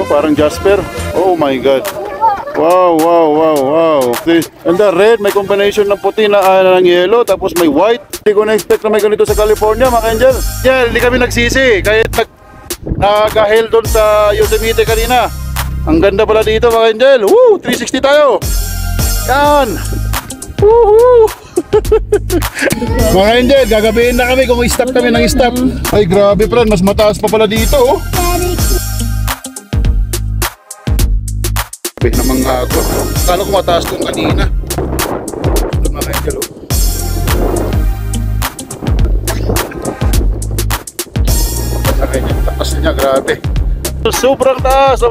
parang Jasper. Oh my God. Wow, wow, wow, wow. And the red, may combination ng puti na ng yellow, tapos may white. Hindi ko na-expect na may ganito sa California, mga angel. Yeah, hindi kami nagsisi. Kahit nag-hail doon sa Yosemite kanina. Ang ganda pala dito, mga angel. Woo! 360 tayo. Yan. Woohoo! Mga angel, gagabihin na kami kung i-stop kami ng stop. Ay, grabe, friend. Mas mataas pa pala dito, oh. Na mga ako. Kala ko mataas kong kanina. Ito mga angel, oh. Taas niya, grabe. Sobrang taas.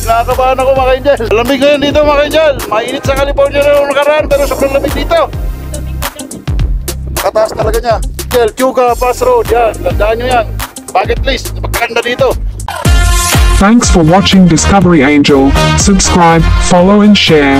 Nakakabahan ako, mga angel. Lamig ngayon dito, mga angel. Mainit sa California na nakaraan, pero sobrang lamig dito. Nakataas talaga niya. Angel, Cuga Pass Road, yan. Tandaan nyo yan. Bucket list. Napagkanda dito. Thanks for watching Discovery Angel. Subscribe, follow and share.